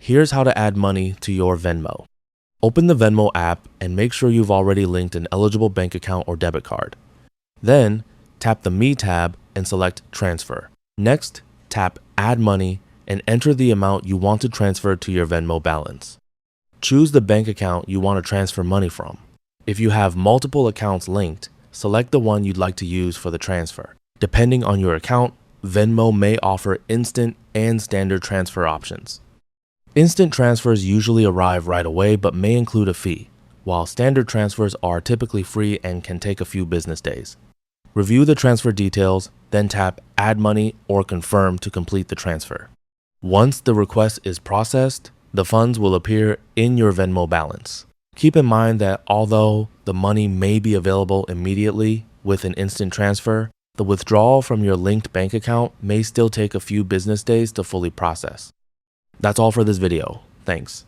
Here's how to add money to your Venmo. Open the Venmo app and make sure you've already linked an eligible bank account or debit card. Then, tap the Me tab and select Transfer. Next, tap Add Money and enter the amount you want to transfer to your Venmo balance. Choose the bank account you want to transfer money from. If you have multiple accounts linked, select the one you'd like to use for the transfer. Depending on your account, Venmo may offer instant and standard transfer options. Instant transfers usually arrive right away but may include a fee, while standard transfers are typically free and can take a few business days. Review the transfer details, then tap Add Money or Confirm to complete the transfer. Once the request is processed, the funds will appear in your Venmo balance. Keep in mind that although the money may be available immediately with an instant transfer, the withdrawal from your linked bank account may still take a few business days to fully process. That's all for this video. Thanks.